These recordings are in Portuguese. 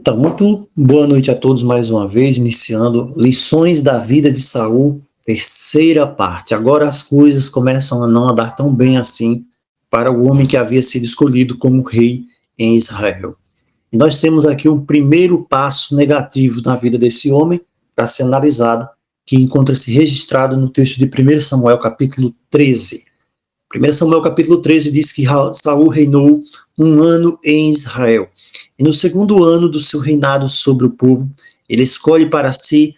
Então, muito boa noite a todos mais uma vez, iniciando Lições da Vida de Saul, terceira parte. Agora as coisas começam a não andar tão bem assim para o homem que havia sido escolhido como rei em Israel. E nós temos aqui um primeiro passo negativo na vida desse homem para ser analisado, que encontra-se registrado no texto de 1 Samuel capítulo 13. 1 Samuel capítulo 13 diz que Saul reinou 1 ano em Israel. E no segundo ano do seu reinado sobre o povo, ele escolhe para si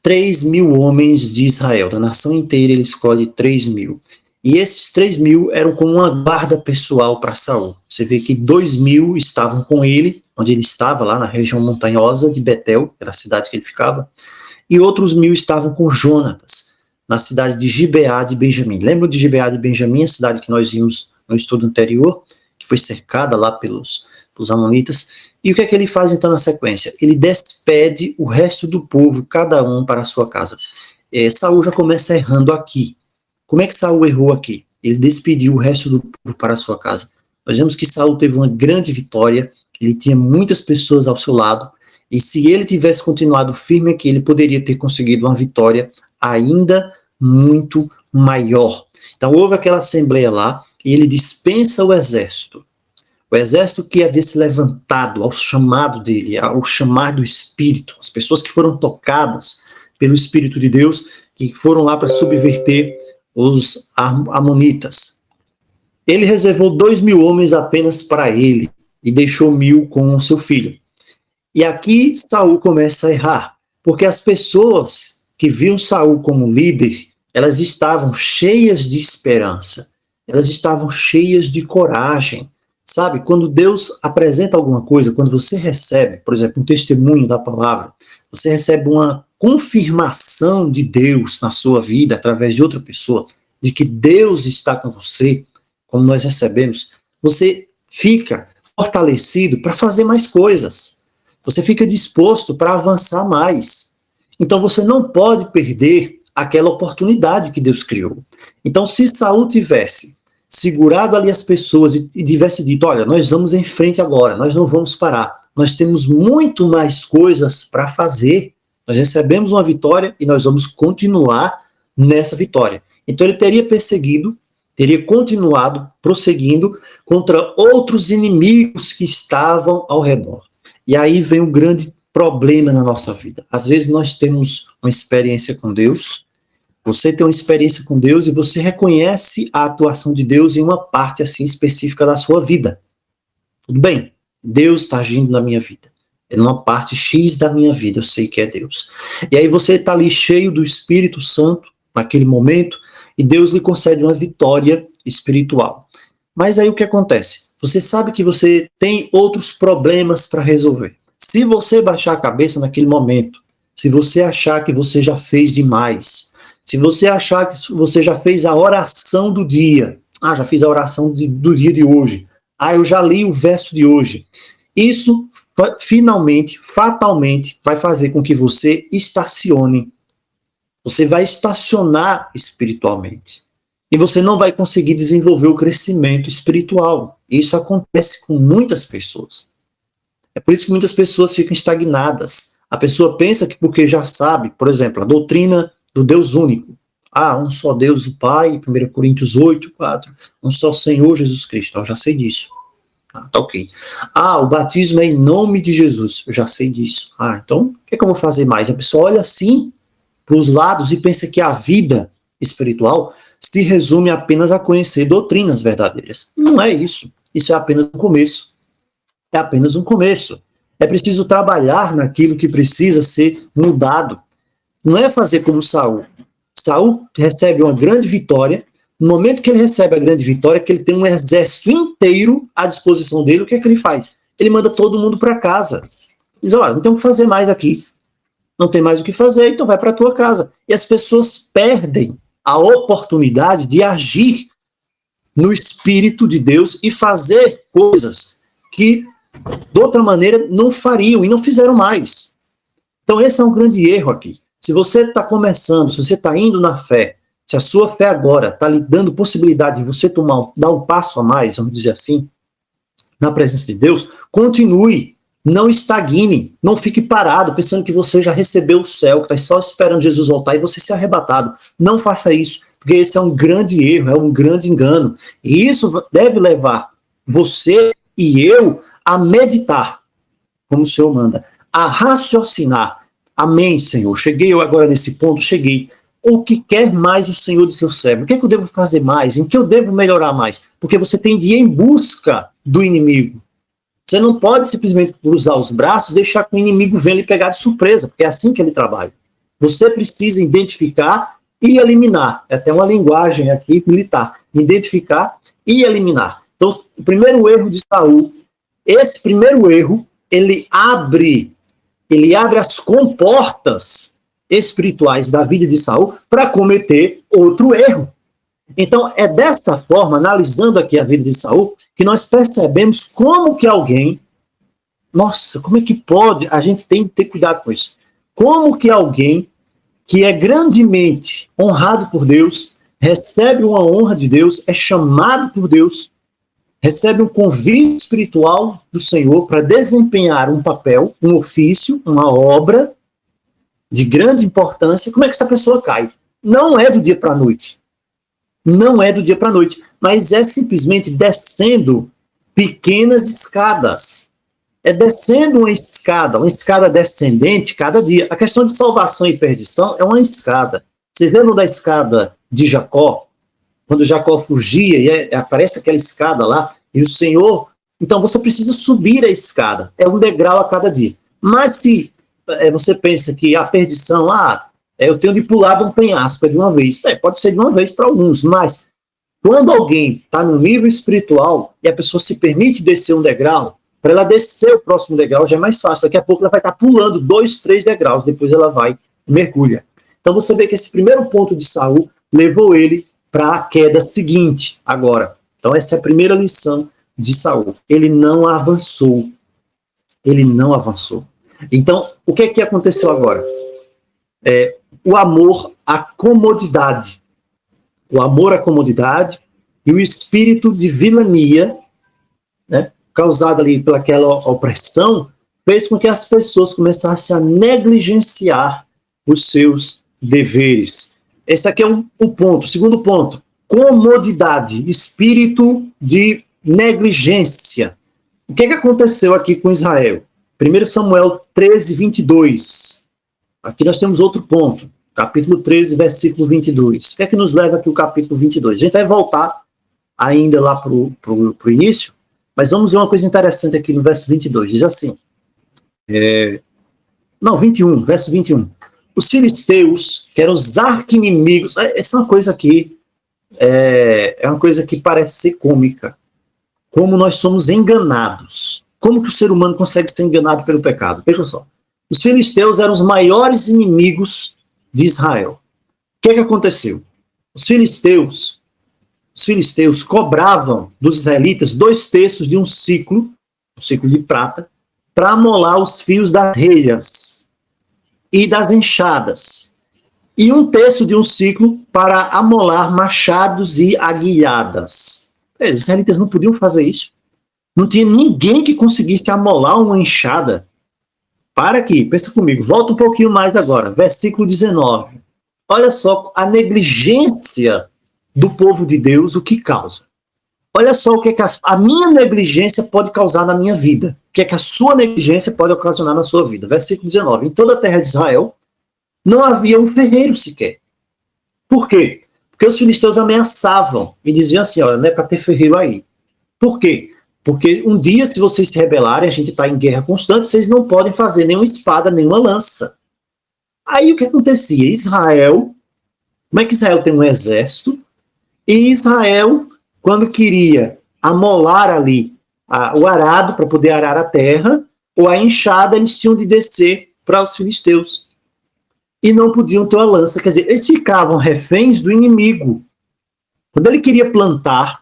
3.000 homens de Israel. Da nação inteira ele escolhe 3.000. E esses 3.000 eram como uma guarda pessoal para Saul. Você vê que 2.000 estavam com ele, onde ele estava, lá na região montanhosa de Betel, que era a cidade que ele ficava, e outros 1.000 estavam com Jonatas, na cidade de Gibeá de Benjamim. Lembram de Gibeá de Benjamim, a cidade que nós vimos no estudo anterior, que foi cercada lá pelos amonitas? E o que é que ele faz então na sequência? Ele despede o resto do povo, cada um para a sua casa. Saul já começa errando aqui. Como é que Saul errou aqui? Ele despediu o resto do povo para a sua casa. Nós vemos que Saul teve uma grande vitória, ele tinha muitas pessoas ao seu lado, e se ele tivesse continuado firme aqui, ele poderia ter conseguido uma vitória ainda muito maior. Então houve aquela assembleia lá, e ele dispensa o exército. O exército que havia se levantado ao chamado dele, ao chamar do Espírito, as pessoas que foram tocadas pelo Espírito de Deus, que foram lá para subverter os amonitas. Ele reservou 2.000 homens apenas para ele e deixou 1.000 com o seu filho. E aqui Saul começa a errar, porque as pessoas que viam Saul como líder, elas estavam cheias de esperança, elas estavam cheias de coragem. Sabe, quando Deus apresenta alguma coisa, quando você recebe, por exemplo, um testemunho da palavra, você recebe uma confirmação de Deus na sua vida, através de outra pessoa, de que Deus está com você, como nós recebemos, você fica fortalecido para fazer mais coisas. Você fica disposto para avançar mais. Então você não pode perder aquela oportunidade que Deus criou. Então, se Saul tivesse segurado ali as pessoas e tivesse dito, olha, nós vamos em frente agora, nós não vamos parar, nós temos muito mais coisas para fazer, nós recebemos uma vitória e nós vamos continuar nessa vitória. Então ele teria perseguido, teria continuado, prosseguindo contra outros inimigos que estavam ao redor. E aí vem um grande problema na nossa vida. Às vezes nós temos uma experiência com Deus, você tem uma experiência com Deus e você reconhece a atuação de Deus em uma parte assim específica da sua vida. Tudo bem, Deus está agindo na minha vida. É numa parte X da minha vida, eu sei que é Deus. E aí você está ali cheio do Espírito Santo, naquele momento, e Deus lhe concede uma vitória espiritual. Mas aí o que acontece? Você sabe que você tem outros problemas para resolver. Se você baixar a cabeça naquele momento, se você achar que você já fez demais, se você achar que você já fez a oração do dia, já fiz a oração do dia de hoje, eu já li o verso de hoje, isso finalmente, fatalmente, vai fazer com que você estacione. Você vai estacionar espiritualmente. E você não vai conseguir desenvolver o crescimento espiritual. Isso acontece com muitas pessoas. É por isso que muitas pessoas ficam estagnadas. A pessoa pensa que porque já sabe, por exemplo, a doutrina do Deus único. Um só Deus, o Pai, 1 Coríntios 8, 4. Um só Senhor Jesus Cristo. Eu já sei disso. Tá ok. O batismo é em nome de Jesus. Eu já sei disso. Então, o que é que eu vou fazer mais? A pessoa olha assim para os lados e pensa que a vida espiritual se resume apenas a conhecer doutrinas verdadeiras. Não é isso. Isso é apenas um começo. É apenas um começo. É preciso trabalhar naquilo que precisa ser mudado. Não é fazer como Saul. Saul recebe uma grande vitória. No momento que ele recebe a grande vitória, que ele tem um exército inteiro à disposição dele, o que é que ele faz? Ele manda todo mundo para casa. Diz, não tem o que fazer mais aqui. Não tem mais o que fazer, então vai para a tua casa. E as pessoas perdem a oportunidade de agir no Espírito de Deus e fazer coisas que, de outra maneira, não fariam e não fizeram mais. Então esse é um grande erro aqui. Se você está começando, se você está indo na fé, se a sua fé agora está lhe dando possibilidade de você dar um passo a mais, vamos dizer assim, na presença de Deus, continue Não estagne, não fique parado pensando que você já recebeu o céu, que está só esperando Jesus voltar e você ser arrebatado. Não faça isso, porque esse é um grande erro, é um grande engano. E isso deve levar você e eu a meditar, como o Senhor manda, a raciocinar. Amém, Senhor. Cheguei eu agora nesse ponto, cheguei. O que quer mais o Senhor de seu servo? O que é que eu devo fazer mais? Em que eu devo melhorar mais? Porque você tem de ir em busca do inimigo. Você não pode simplesmente cruzar os braços e deixar que o inimigo venha lhe pegar de surpresa, porque é assim que ele trabalha. Você precisa identificar e eliminar. É até uma linguagem aqui militar. Identificar e eliminar. Então, o primeiro erro de Saul, esse primeiro erro, ele abre as comportas espirituais da vida de Saul para cometer outro erro. Então, é dessa forma, analisando aqui a vida de Saul, que nós percebemos como que alguém, nossa, como é que pode, a gente tem que ter cuidado com isso, como que alguém que é grandemente honrado por Deus, recebe uma honra de Deus, é chamado por Deus, recebe um convite espiritual do Senhor para desempenhar um papel, um ofício, uma obra de grande importância, como é que essa pessoa cai? Não é do dia para a noite. Não é do dia para a noite, mas é simplesmente descendo pequenas escadas. É descendo uma escada descendente cada dia. A questão de salvação e perdição é uma escada. Vocês lembram da escada de Jacó? Quando Jacó fugia e aparece aquela escada lá, e o Senhor... Então você precisa subir a escada. É um degrau a cada dia. Mas se você pensa que a perdição... eu tenho de pular de um penhasco de uma vez. Pode ser de uma vez para alguns, mas quando alguém está no nível espiritual e a pessoa se permite descer um degrau, para ela descer o próximo degrau já é mais fácil. Daqui a pouco ela vai estar pulando 2, 3 degraus, depois ela vai e mergulha. Então você vê que esse primeiro ponto de Saul levou ele para a queda seguinte agora. Então essa é a primeira lição de Saul. Ele não avançou. Ele não avançou. Então, o que é que aconteceu agora? O amor à comodidade. O amor à comodidade e o espírito de vilania, né, causado ali pelaquela opressão, fez com que as pessoas começassem a negligenciar os seus deveres. Esse aqui é um ponto. Segundo ponto, comodidade, espírito de negligência. O que aconteceu aqui com Israel? 1 Samuel 13, 22. Aqui nós temos outro ponto, capítulo 13, versículo 22. O que é que nos leva aqui o capítulo 22? A gente vai voltar ainda lá para o início, mas vamos ver uma coisa interessante aqui no verso 22. Diz assim, 21, verso 21. Os filisteus, que eram os arqui-inimigos, essa é uma coisa aqui, é uma coisa que parece ser cômica. Como nós somos enganados. Como que o ser humano consegue ser enganado pelo pecado? Veja só. Os filisteus eram os maiores inimigos de Israel. O que aconteceu? Os filisteus cobravam dos israelitas 2/3 de um ciclo de prata, para amolar os fios das relhas e das enxadas. E 1/3 de um ciclo para amolar machados e aguilhadas. Os israelitas não podiam fazer isso. Não tinha ninguém que conseguisse amolar uma enxada. Para aqui, pensa comigo, volta um pouquinho mais agora, versículo 19. Olha só a negligência do povo de Deus, o que causa. Olha só o que a minha negligência pode causar na minha vida. O que a sua negligência pode ocasionar na sua vida. Versículo 19. Em toda a terra de Israel, não havia um ferreiro sequer. Por quê? Porque os filisteus ameaçavam e diziam assim, olha, não é para ter ferreiro aí. Por quê? Porque um dia, se vocês se rebelarem, a gente está em guerra constante, vocês não podem fazer nenhuma espada, nenhuma lança. Aí o que acontecia? Israel, como é que Israel tem um exército? E Israel, quando queria amolar ali o arado para poder arar a terra, ou a enxada, eles tinham de descer para os filisteus. E não podiam ter uma lança. Quer dizer, eles ficavam reféns do inimigo. Quando ele queria plantar,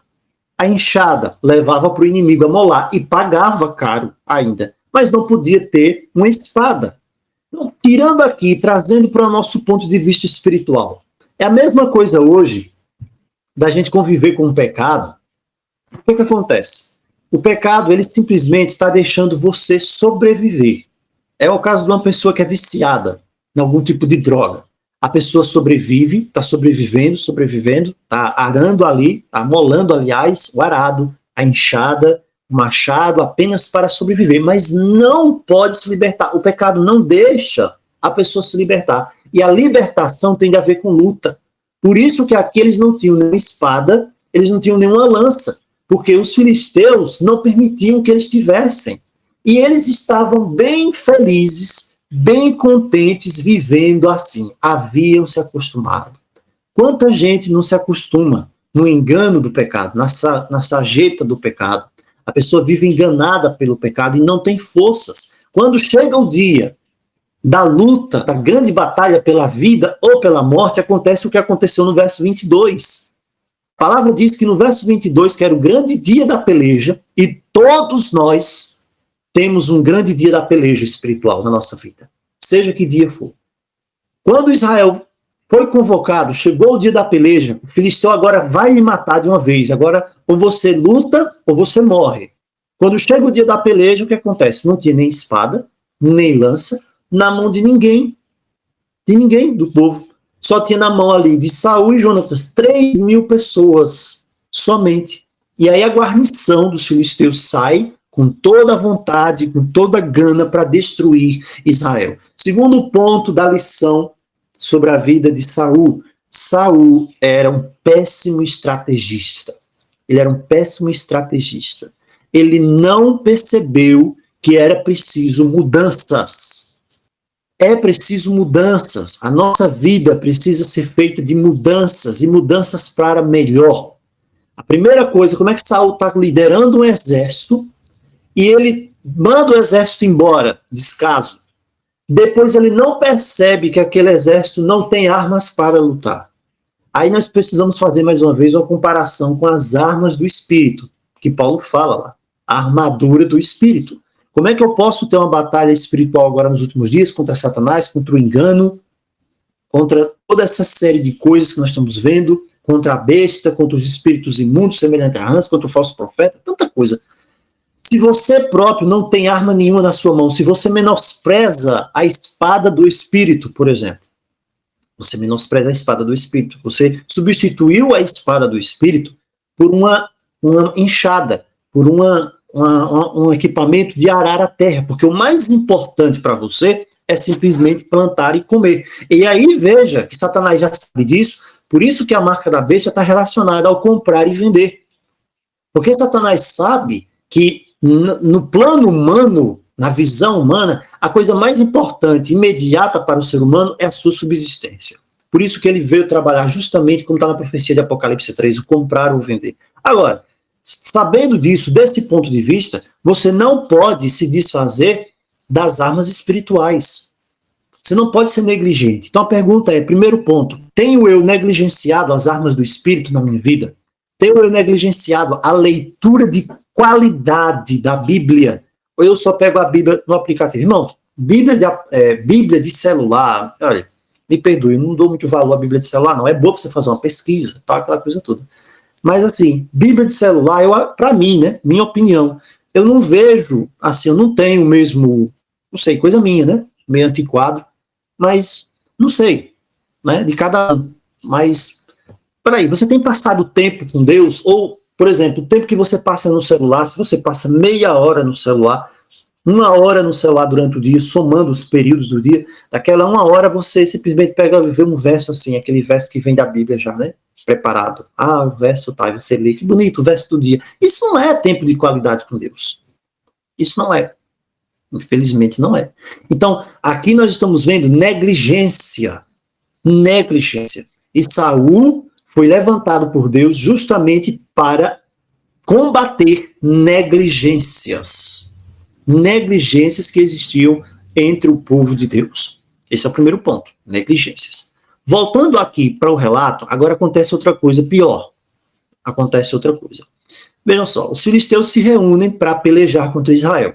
a enxada levava para o inimigo amolar e pagava caro ainda. Mas não podia ter uma espada. Então, tirando aqui, trazendo para o nosso ponto de vista espiritual. É a mesma coisa hoje da gente conviver com o pecado. O que acontece? O pecado, ele simplesmente está deixando você sobreviver. É o caso de uma pessoa que é viciada em algum tipo de droga. A pessoa sobrevive, está sobrevivendo, está arando ali, está molando, aliás, o arado, a enxada, o machado, apenas para sobreviver, mas não pode se libertar. O pecado não deixa a pessoa se libertar. E a libertação tem a ver com luta. Por isso que aqui eles não tinham nenhuma espada, eles não tinham nenhuma lança, porque os filisteus não permitiam que eles tivessem. E eles estavam bem felizes, bem contentes, vivendo assim. Haviam se acostumado. Quanta gente não se acostuma no engano do pecado, na sarjeta do pecado. A pessoa vive enganada pelo pecado e não tem forças. Quando chega o dia da luta, da grande batalha pela vida ou pela morte, acontece o que aconteceu no verso 22. A palavra diz que no verso 22, que era o grande dia da peleja, e todos nós temos um grande dia da peleja espiritual na nossa vida, seja que dia for. Quando Israel foi convocado, chegou o dia da peleja, o filisteu agora vai me matar de uma vez. Agora, ou você luta, ou você morre. Quando chega o dia da peleja, o que acontece? Não tinha nem espada, nem lança, na mão de ninguém do povo. Só tinha na mão ali de Saul e Jonatas 3.000 pessoas somente. E aí a guarnição dos filisteus sai com toda a vontade, com toda a gana para destruir Israel. Segundo ponto da lição sobre a vida de Saul. Saul era um péssimo estrategista. Ele era um péssimo estrategista. Ele não percebeu que era preciso mudanças. É preciso mudanças. A nossa vida precisa ser feita de mudanças, e mudanças para melhor. A primeira coisa, como é que Saul está liderando um exército e ele manda o exército embora, descaso. Depois ele não percebe que aquele exército não tem armas para lutar. Aí nós precisamos fazer mais uma vez uma comparação com as armas do Espírito, que Paulo fala lá, a armadura do Espírito. Como é que eu posso ter uma batalha espiritual agora nos últimos dias contra Satanás, contra o engano, contra toda essa série de coisas que nós estamos vendo, contra a besta, contra os espíritos imundos, semelhantes a rãs, contra o falso profeta, tanta coisa. Se você próprio não tem arma nenhuma na sua mão, se você menospreza a espada do Espírito, por exemplo, você menospreza a espada do Espírito, você substituiu a espada do Espírito por uma enxada, por um equipamento de arar a terra, porque o mais importante para você é simplesmente plantar e comer. E aí veja que Satanás já sabe disso, por isso que a marca da besta está relacionada ao comprar e vender. Porque Satanás sabe que no plano humano, na visão humana, a coisa mais importante, imediata para o ser humano é a sua subsistência. Por isso que ele veio trabalhar justamente como está na profecia de Apocalipse 3, o comprar ou vender. Agora, sabendo disso, desse ponto de vista, você não pode se desfazer das armas espirituais. Você não pode ser negligente. Então a pergunta é, primeiro ponto, tenho eu negligenciado as armas do Espírito na minha vida? Tenho eu negligenciado a leitura de qualidade da Bíblia? Ou eu só pego a Bíblia no aplicativo? Irmão, Bíblia de celular, olha, me perdoe, eu não dou muito valor à Bíblia de celular, não. É boa para você fazer uma pesquisa, tá, aquela coisa toda. Mas assim, Bíblia de celular, para mim, né, minha opinião, eu não vejo, assim, eu não tenho mesmo, não sei, coisa minha, né, meio antiquado, mas não sei, né, de cada um. Mas, peraí, você tem passado tempo com Deus? Ou, por exemplo, o tempo que você passa no celular, se você passa meia hora no celular, 1 hora no celular durante o dia, somando os períodos do dia, daquela 1 hora você simplesmente pega e vê um verso assim, aquele verso que vem da Bíblia já, né? Preparado. Ah, o verso tá, você lê, que bonito, o verso do dia. Isso não é tempo de qualidade com Deus. Isso não é. Infelizmente não é. Então, aqui nós estamos vendo negligência. Negligência. E Saul foi levantado por Deus justamente para combater negligências. Negligências que existiam entre o povo de Deus. Esse é o primeiro ponto, negligências. Voltando aqui para o relato, agora acontece outra coisa pior. Acontece outra coisa. Vejam só, os filisteus se reúnem para pelejar contra Israel.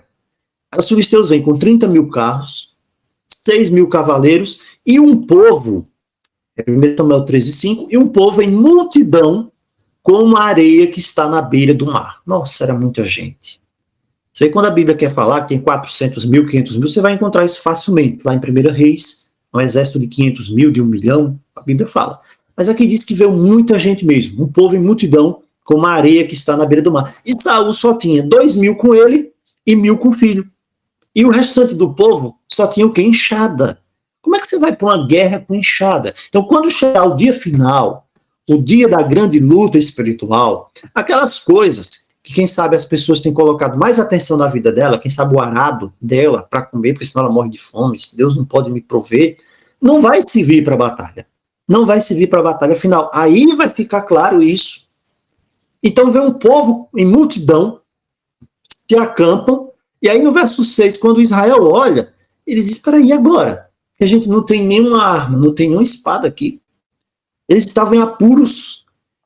Os filisteus vêm com 30.000 carros, 6.000 cavaleiros e um povo, 1 Samuel 13:5, e um povo em multidão como a areia que está na beira do mar. Nossa, era muita gente. Você vê, quando a Bíblia quer falar que tem 400 mil, 500 mil, você vai encontrar isso facilmente. Lá em 1 Reis, um exército de 500 mil, de 1 milhão, a Bíblia fala. Mas aqui diz que veio muita gente mesmo, um povo em multidão, como a areia que está na beira do mar. E Saul só tinha 2 mil com ele e 1.000 com o filho. E o restante do povo só tinha o quê? Enxada. Como é que você vai para uma guerra com enxada? Então, quando chegar o dia final, o dia da grande luta espiritual, aquelas coisas que, quem sabe, as pessoas têm colocado mais atenção na vida dela, quem sabe o arado dela para comer, porque senão ela morre de fome, se Deus não pode me prover, não vai servir para a batalha. Não vai servir para a batalha final. Aí vai ficar claro isso. Então, vem um povo em multidão, se acampam, e aí no verso 6, quando Israel olha, eles dizem, espera aí, agora? Que a gente não tem nenhuma arma, não tem nenhuma espada aqui. Eles estavam em apuros. O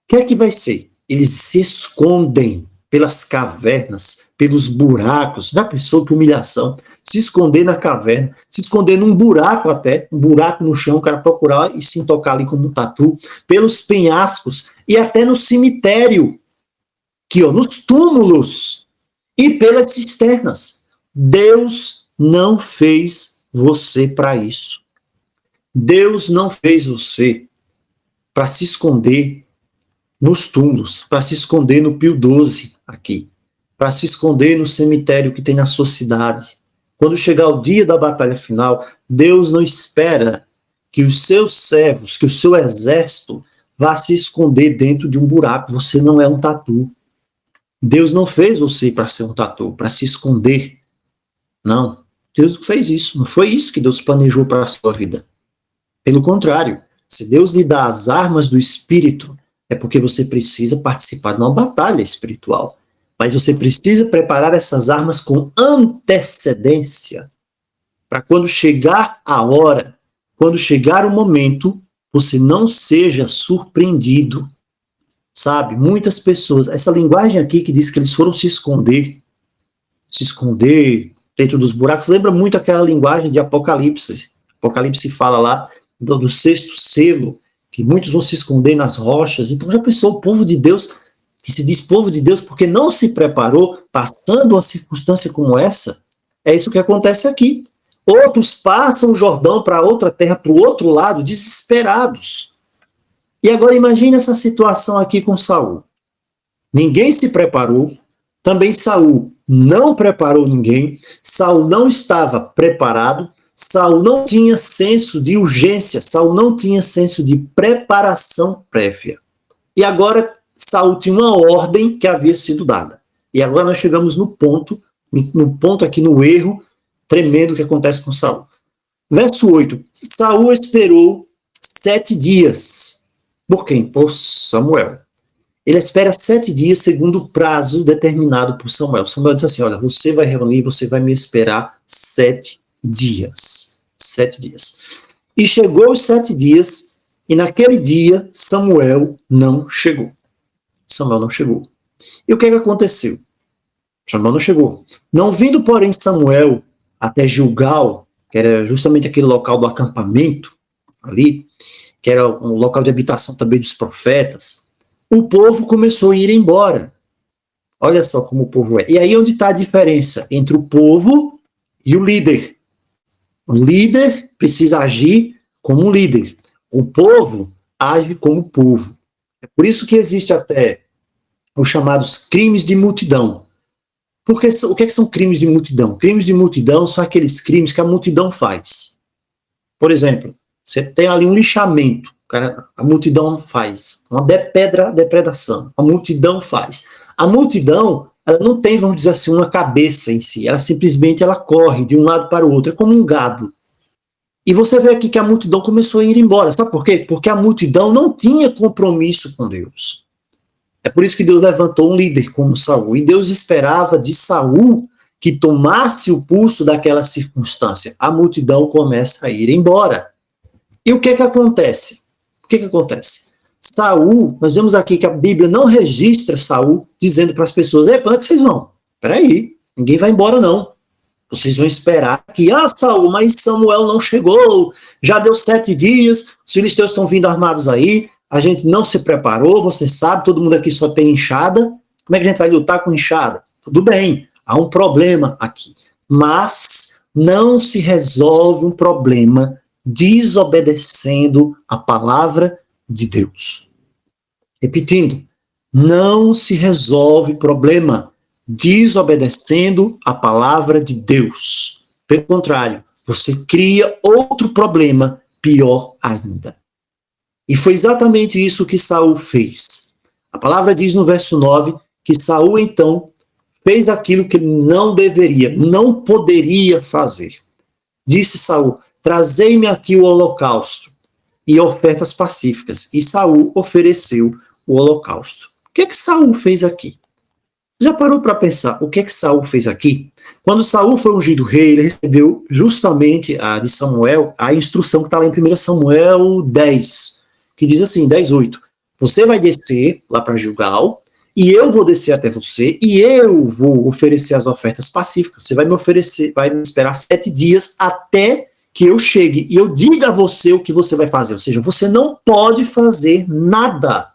que é que vai ser? Eles se escondem pelas cavernas, pelos buracos. Já pensou que humilhação? Se esconder na caverna, se esconder num buraco até, um buraco no chão, o cara procurar e se tocar ali como um tatu, pelos penhascos e até no cemitério, aqui, ó, nos túmulos e pelas cisternas. Deus não fez você para isso. Deus não fez você para se esconder nos túmulos, para se esconder no Pio 12 aqui, para se esconder no cemitério que tem na sua cidade. Quando chegar o dia da batalha final, Deus não espera que os seus servos, que o seu exército vá se esconder dentro de um buraco. Você não é um tatu. Deus não fez você para ser um tatu, para se esconder. Não, Deus não fez isso. Não foi isso que Deus planejou para a sua vida. Pelo contrário, se Deus lhe dá as armas do Espírito, é porque você precisa participar de uma batalha espiritual. Mas você precisa preparar essas armas com antecedência, para quando chegar a hora, quando chegar o momento, você não seja surpreendido. Sabe, muitas pessoas, essa linguagem aqui que diz que eles foram se esconder dentro dos buracos, lembra muito aquela linguagem de Apocalipse. Apocalipse fala lá do sexto selo, que muitos vão se esconder nas rochas. Então já pensou, o povo de Deus, que se diz povo de Deus porque não se preparou, passando uma circunstância como essa? É isso que acontece aqui. Outros passam o Jordão para outra terra, para o outro lado, desesperados. E agora imagine essa situação aqui com Saul. Ninguém se preparou, também Saul não preparou ninguém, Saul não estava preparado, Saul não tinha senso de urgência, Saul não tinha senso de preparação prévia. E agora Saul tinha uma ordem que havia sido dada. E agora nós chegamos no ponto aqui, no erro tremendo que acontece com Saul. Verso 8. Saul esperou 7 dias. Por quem? Por Samuel. Ele espera 7 dias segundo o prazo determinado por Samuel. Samuel diz assim, olha, você vai reunir, você vai me esperar 7 dias. 7 dias. E chegou os 7 dias, e naquele dia Samuel não chegou. Samuel não chegou. E o que aconteceu? Samuel não chegou. Não vindo, porém, Samuel até Gilgal, que era justamente aquele local do acampamento ali, que era um local de habitação também dos profetas, o povo começou a ir embora. Olha só como o povo é. E aí onde está a diferença entre o povo e o líder. O líder precisa agir como um líder. O povo age como povo. É por isso que existe até os chamados crimes de multidão. Porque o que são crimes de multidão? Crimes de multidão são aqueles crimes que a multidão faz. Por exemplo, você tem ali um lixamento, a multidão faz. Uma depredação, a multidão faz. A multidão, ela não tem, vamos dizer assim, uma cabeça em si. Ela simplesmente corre de um lado para o outro. É como um gado. E você vê aqui que a multidão começou a ir embora. Sabe por quê? Porque a multidão não tinha compromisso com Deus. É por isso que Deus levantou um líder como Saul. E Deus esperava de Saul que tomasse o pulso daquela circunstância. A multidão começa a ir embora. E o que acontece? O que acontece? Saul, nós vemos aqui que a Bíblia não registra Saul dizendo para as pessoas, para onde que vocês vão? Espera aí, ninguém vai embora não. Vocês vão esperar que, Saul, mas Samuel não chegou, já deu 7 dias, os filisteus estão vindo armados aí, a gente não se preparou, você sabe, todo mundo aqui só tem enxada, como é que a gente vai lutar com enxada? Tudo bem, há um problema aqui, mas não se resolve um problema desobedecendo a palavra de Deus. Repetindo, não se resolve problema desobedecendo a palavra de Deus. Pelo contrário, você cria outro problema pior ainda. E foi exatamente isso que Saul fez. A palavra diz no verso 9 que Saul então fez aquilo que ele não deveria, não poderia fazer. Disse Saul: trazei-me aqui o holocausto e ofertas pacíficas. E Saul ofereceu o holocausto. O que é que Saul fez aqui? Já parou para pensar o que é que Saul fez aqui? Quando Saul foi ungido rei, ele recebeu justamente de Samuel a instrução que está lá em 1 Samuel 10, que diz assim, 10:8. Você vai descer lá para Gilgal, e eu vou descer até você, e eu vou oferecer as ofertas pacíficas. Você vai me oferecer, vai me esperar 7 dias até que eu chegue, e eu diga a você o que você vai fazer. Ou seja, você não pode fazer nada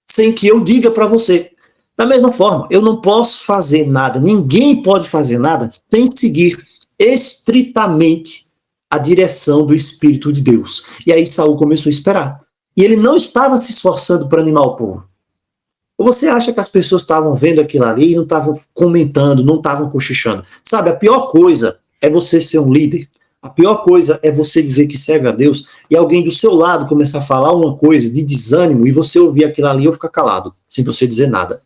sem que eu diga para você. Da mesma forma, eu não posso fazer nada, ninguém pode fazer nada sem seguir estritamente a direção do Espírito de Deus. E aí Saul começou a esperar. E ele não estava se esforçando para animar o povo. Ou você acha que as pessoas estavam vendo aquilo ali e não estavam comentando, não estavam cochichando? Sabe, a pior coisa é você ser um líder. A pior coisa é você dizer que serve a Deus e alguém do seu lado começar a falar uma coisa de desânimo e você ouvir aquilo ali ou ficar calado, sem você dizer nada.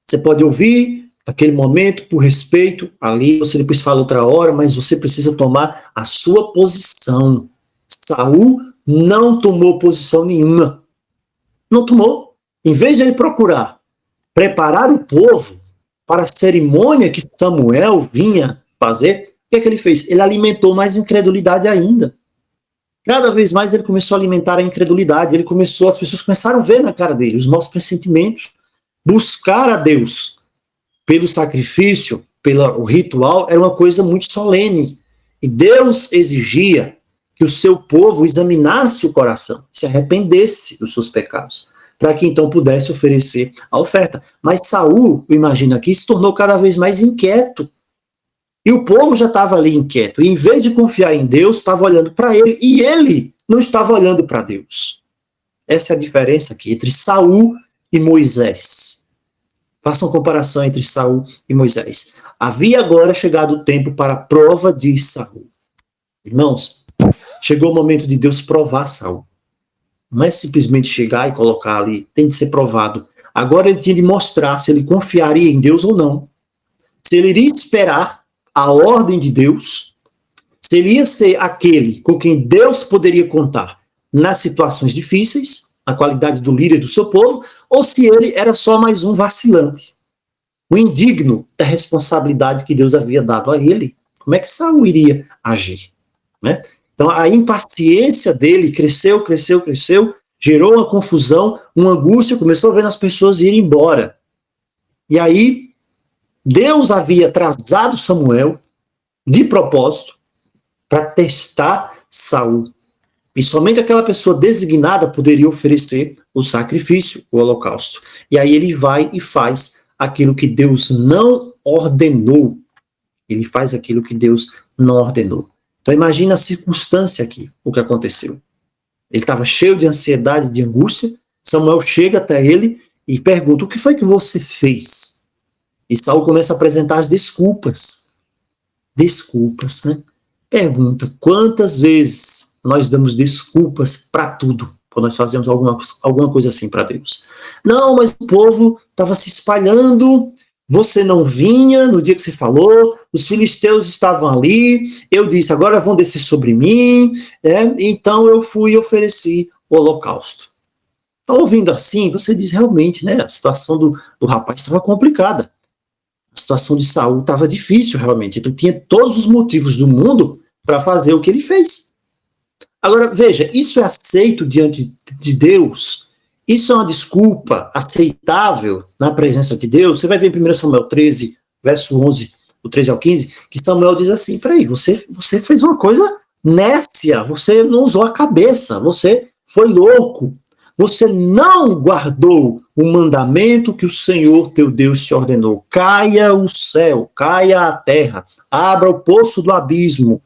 Você pode ouvir naquele momento, por respeito, ali, você depois fala outra hora, mas você precisa tomar a sua posição. Saul não tomou posição nenhuma. Não tomou. Em vez de ele procurar preparar o povo para a cerimônia que Samuel vinha fazer, o que é que ele fez? Ele alimentou mais incredulidade ainda. Cada vez mais ele começou a alimentar a incredulidade, as pessoas começaram a ver na cara dele os maus pressentimentos. Buscar a Deus pelo sacrifício, pelo ritual, era uma coisa muito solene. E Deus exigia que o seu povo examinasse o coração, se arrependesse dos seus pecados, para que então pudesse oferecer a oferta. Mas Saul, imagina aqui, se tornou cada vez mais inquieto. E o povo já estava ali inquieto. E em vez de confiar em Deus, estava olhando para ele. E ele não estava olhando para Deus. Essa é a diferença aqui entre Saul e Moisés. Faça uma comparação entre Saul e Moisés. Havia agora chegado o tempo para a prova de Saul. Irmãos, chegou o momento de Deus provar Saul. Não é simplesmente chegar e colocar ali, tem de ser provado. Agora ele tinha de mostrar se ele confiaria em Deus ou não. Se ele iria esperar a ordem de Deus, se ele ia ser aquele com quem Deus poderia contar nas situações difíceis, a qualidade do líder do seu povo, ou se ele era só mais um vacilante, um indigno da responsabilidade que Deus havia dado a ele. Como é que Saul iria agir? Né? Então a impaciência dele cresceu, gerou uma confusão, uma angústia, começou a ver as pessoas irem embora. E aí Deus havia trazado Samuel de propósito para testar Saul. E somente aquela pessoa designada poderia oferecer o sacrifício, o holocausto. E aí ele vai e faz aquilo que Deus não ordenou. Ele faz aquilo que Deus não ordenou. Então imagina a circunstância aqui, o que aconteceu. Ele estava cheio de ansiedade, de angústia. Samuel chega até ele e pergunta: o que foi que você fez? E Saul começa a apresentar as desculpas. Desculpas, né? Pergunta: quantas vezes nós damos desculpas para tudo, quando nós fazemos alguma coisa assim para Deus? Não, mas o povo estava se espalhando, você não vinha no dia que você falou, os filisteus estavam ali, eu disse, agora vão descer sobre mim, então eu fui e ofereci o holocausto. Então, ouvindo assim, você diz, realmente, né, a situação do rapaz estava complicada. A situação de Saul estava difícil, realmente. Ele tinha todos os motivos do mundo para fazer o que ele fez. Agora, veja, isso é aceito diante de Deus? Isso é uma desculpa aceitável na presença de Deus? Você vai ver em 1 Samuel 13, verso 11, do 13 ao 15, que Samuel diz assim, peraí, você fez uma coisa nércia, você não usou a cabeça, você foi louco. você não guardou o mandamento que o Senhor teu Deus te ordenou. Caia o céu, caia a terra, abra o poço do abismo.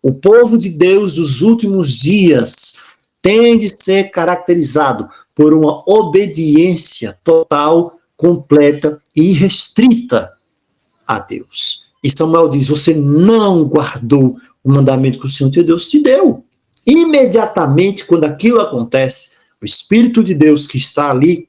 O povo de Deus dos últimos dias tem de ser caracterizado por uma obediência total, completa e irrestrita a Deus. E Samuel diz, você não guardou o mandamento que o Senhor teu Deus te deu. Imediatamente, quando aquilo acontece, o Espírito de Deus que está ali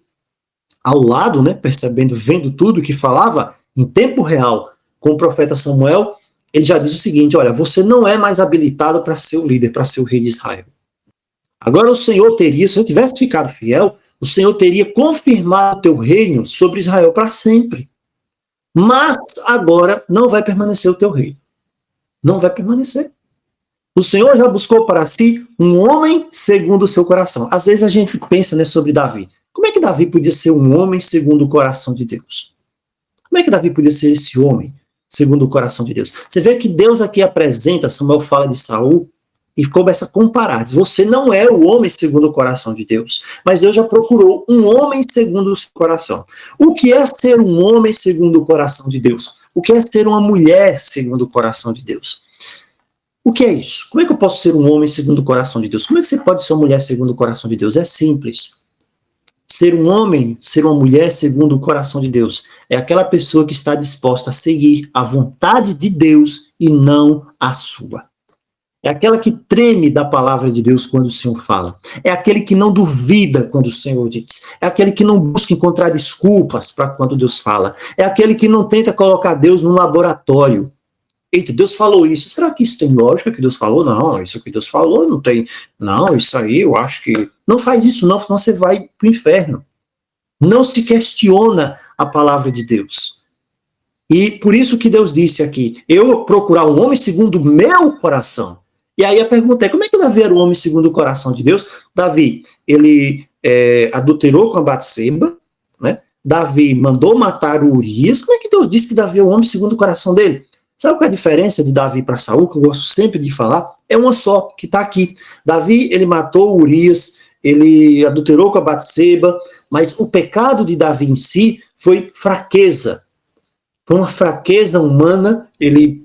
ao lado, né, percebendo, vendo tudo que falava em tempo real com o profeta Samuel, ele já diz o seguinte, olha, você não é mais habilitado para ser o líder, para ser o rei de Israel. Agora o Senhor teria, se eu tivesse ficado fiel, o Senhor teria confirmado o teu reino sobre Israel para sempre. Mas agora não vai permanecer o teu reino. Não vai permanecer. O Senhor já buscou para si um homem segundo o seu coração. Às vezes a gente pensa, né, sobre Davi. Como é que Davi podia ser um homem segundo o coração de Deus? Como é que Davi podia ser esse homem segundo o coração de Deus? Você vê que Deus aqui apresenta, Samuel fala de Saul e começa a comparar. Diz, você não é o homem segundo o coração de Deus, mas Deus já procurou um homem segundo o seu coração. O que é ser um homem segundo o coração de Deus? O que é ser uma mulher segundo o coração de Deus? O que é isso? Como é que eu posso ser um homem segundo o coração de Deus? Como é que você pode ser uma mulher segundo o coração de Deus? É simples. Ser um homem, ser uma mulher segundo o coração de Deus é aquela pessoa que está disposta a seguir a vontade de Deus e não a sua. É aquela que treme da palavra de Deus quando o Senhor fala. É aquele que não duvida quando o Senhor diz. É aquele que não busca encontrar desculpas para quando Deus fala. É aquele que não tenta colocar Deus num laboratório. Eita, Deus falou isso. Será que isso tem lógica que Deus falou? Não, isso que Deus falou não tem. Não, isso aí eu acho que... Não faz isso não, senão você vai para o inferno. Não se questiona a palavra de Deus. E por isso que Deus disse aqui, eu vou procurar um homem segundo o meu coração. E aí a pergunta é, como é que Davi era um homem segundo o coração de Deus? Davi, ele adulterou com a Batseba, né? Davi mandou matar o Urias. Como é que Deus disse que Davi é um homem segundo o coração dele? Sabe qual é a diferença de Davi para Saul, que eu gosto sempre de falar? É uma só, que está aqui. Davi, ele matou o Urias, ele adulterou com a Batseba, mas o pecado de Davi em si foi fraqueza. Foi uma fraqueza humana, ele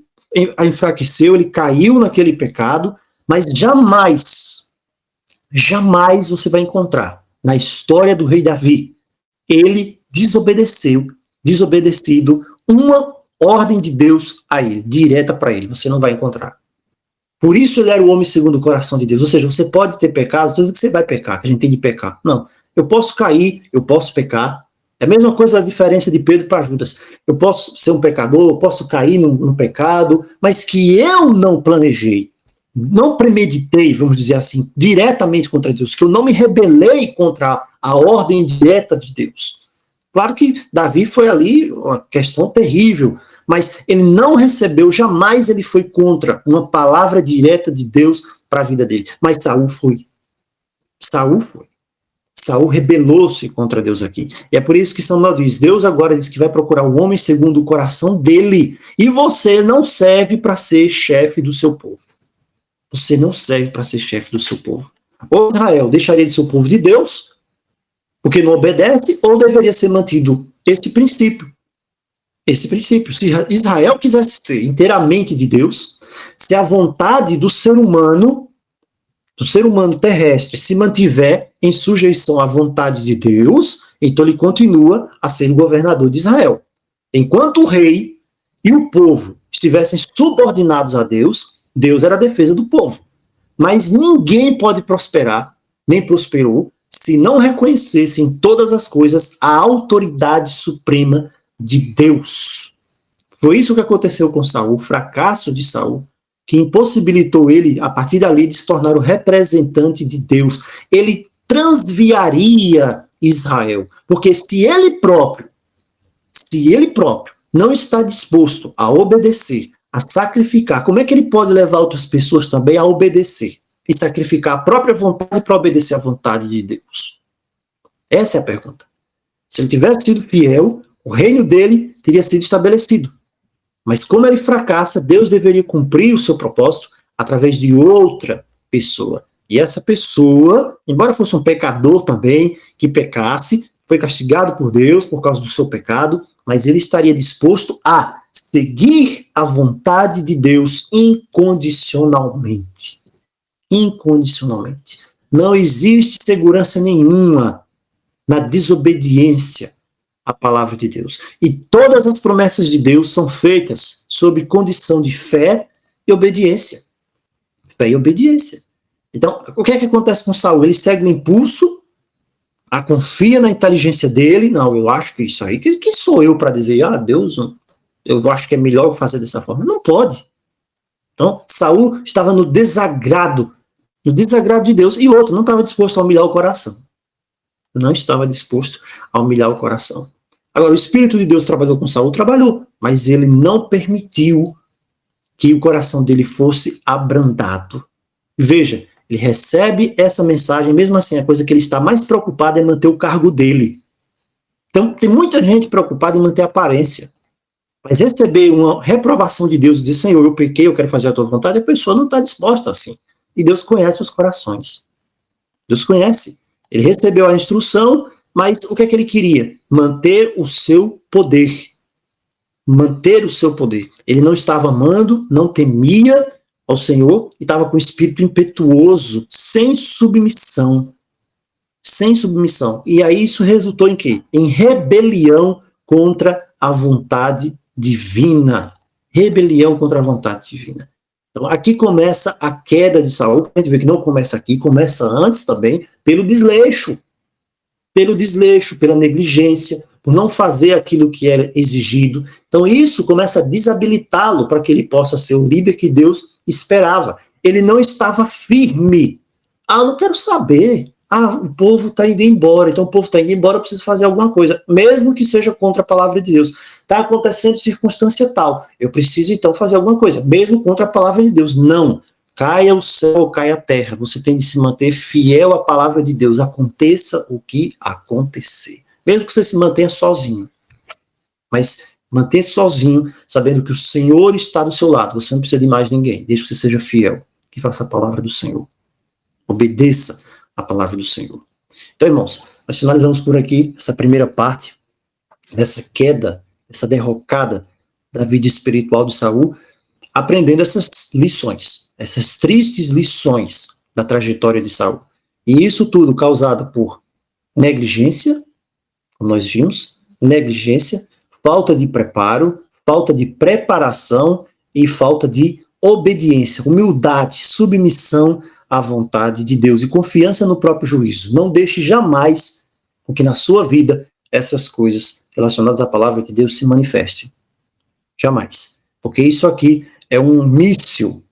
a enfraqueceu, ele caiu naquele pecado, mas jamais você vai encontrar na história do rei Davi ele desobedecido uma ordem de Deus a ele, direta para ele, você não vai encontrar. Por isso ele era o homem segundo o coração de Deus, ou seja, você pode ter pecado, tudo que você vai pecar, que a gente tem de pecar. Não, eu posso cair, eu posso pecar. É a mesma coisa a diferença de Pedro para Judas. Eu posso ser um pecador, eu posso cair num pecado, mas que eu não planejei, não premeditei, vamos dizer assim, diretamente contra Deus, que eu não me rebelei contra a ordem direta de Deus. Claro que Davi foi ali uma questão terrível, mas ele não recebeu, jamais ele foi contra uma palavra direta de Deus para a vida dele. Mas Saul foi. Saul rebelou-se contra Deus aqui. E é por isso que Samuel diz, Deus agora diz que vai procurar o homem segundo o coração dele. E você não serve para ser chefe do seu povo. Você não serve para ser chefe do seu povo. Ou Israel deixaria de ser o povo de Deus, porque não obedece, ou deveria ser mantido esse princípio. Esse princípio. Se Israel quisesse ser inteiramente de Deus, se a vontade do ser humano terrestre se mantiver em sujeição à vontade de Deus, então ele continua a ser o governador de Israel. Enquanto o rei e o povo estivessem subordinados a Deus, Deus era a defesa do povo. Mas ninguém pode prosperar, nem prosperou, se não reconhecesse em todas as coisas a autoridade suprema de Deus. Foi isso que aconteceu com Saul, o fracasso de Saul, que impossibilitou ele, a partir dali, de se tornar o representante de Deus. Ele transviaria Israel, porque se ele próprio não está disposto a obedecer, a sacrificar, como é que ele pode levar outras pessoas também a obedecer e sacrificar a própria vontade para obedecer à vontade de Deus? Essa é a pergunta. Se ele tivesse sido fiel, o reino dele teria sido estabelecido. Mas como ele fracassa, Deus deveria cumprir o seu propósito através de outra pessoa. E essa pessoa, embora fosse um pecador também, que pecasse, foi castigado por Deus por causa do seu pecado, mas ele estaria disposto a seguir a vontade de Deus incondicionalmente. Incondicionalmente. Não existe segurança nenhuma na desobediência à palavra de Deus. E todas as promessas de Deus são feitas sob condição de fé e obediência. Fé e obediência. Então, o que é que acontece com Saul? Ele segue o impulso, confia na inteligência dele. Não, eu acho que isso aí, quem sou eu para dizer, Deus, eu acho que é melhor fazer dessa forma. Não pode. Então, Saul estava no desagrado de Deus. E outro, não estava disposto a humilhar o coração. Não estava disposto a humilhar o coração. Agora, o Espírito de Deus trabalhou com Saul? Trabalhou, mas ele não permitiu que o coração dele fosse abrandado. Veja, ele recebe essa mensagem, mesmo assim, a coisa que ele está mais preocupado é manter o cargo dele. Então, tem muita gente preocupada em manter a aparência. Mas receber uma reprovação de Deus e dizer, Senhor, eu pequei, eu quero fazer a tua vontade, a pessoa não está disposta assim. E Deus conhece os corações. Deus conhece. Ele recebeu a instrução, mas o que é que ele queria? Manter o seu poder. Manter o seu poder. Ele não estava amando, não temia ao Senhor, e estava com o espírito impetuoso, sem submissão. Sem submissão. E aí isso resultou em quê? Em rebelião contra a vontade divina. Rebelião contra a vontade divina. Então, aqui começa a queda de Saul. A gente vê que não começa aqui, começa antes também, pelo desleixo, pela negligência, por não fazer aquilo que era exigido. Então, isso começa a desabilitá-lo para que ele possa ser o líder que Deus esperava. Ele não estava firme. Eu não quero saber. O povo está indo embora, então o povo está indo embora, eu preciso fazer alguma coisa, mesmo que seja contra a palavra de Deus. Está acontecendo circunstância tal, eu preciso então fazer alguma coisa, mesmo contra a palavra de Deus. Não, caia o céu ou caia a terra, você tem de se manter fiel à palavra de Deus, aconteça o que acontecer. Mesmo que você se mantenha sozinho, mas manter sozinho, sabendo que o Senhor está do seu lado, você não precisa de mais ninguém, desde que você seja fiel, que faça a palavra do Senhor. Obedeça a palavra do Senhor. Então, irmãos, nós finalizamos por aqui essa primeira parte dessa queda, essa derrocada da vida espiritual de Saul, aprendendo essas lições, essas tristes lições da trajetória de Saul. E isso tudo causado por negligência, como nós vimos, negligência, falta de preparo, falta de preparação e falta de obediência, humildade, submissão à vontade de Deus e confiança no próprio juízo. Não deixe jamais com que na sua vida essas coisas relacionadas à palavra de Deus se manifestem. Jamais. Porque isso aqui é um míssil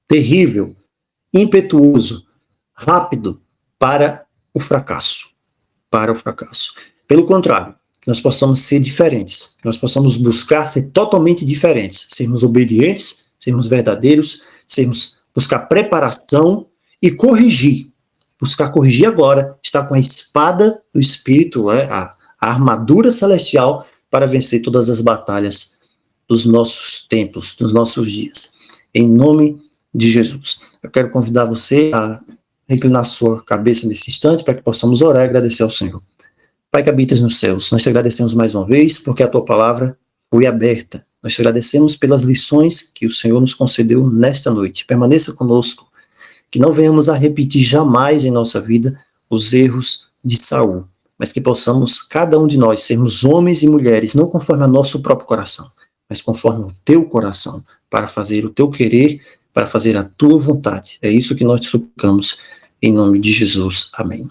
terrível, impetuoso, rápido para o fracasso. Para o fracasso. Pelo contrário, que nós possamos ser diferentes, que nós possamos buscar ser totalmente diferentes, sermos obedientes, sermos verdadeiros, buscar preparação e corrigir. Buscar corrigir agora, estar com a espada do Espírito, a armadura celestial, para vencer todas as batalhas dos nossos tempos, dos nossos dias. Em nome de Jesus. Eu quero convidar você a reclinar sua cabeça nesse instante, para que possamos orar e agradecer ao Senhor. Pai que habitas nos céus, nós te agradecemos mais uma vez, porque a tua palavra foi aberta. Nós te agradecemos pelas lições que o Senhor nos concedeu nesta noite. Permaneça conosco, que não venhamos a repetir jamais em nossa vida os erros de Saul, mas que possamos, cada um de nós, sermos homens e mulheres, não conforme ao nosso próprio coração, mas conforme o teu coração, para fazer o teu querer, para fazer a tua vontade. É isso que nós te suplicamos, em nome de Jesus. Amém.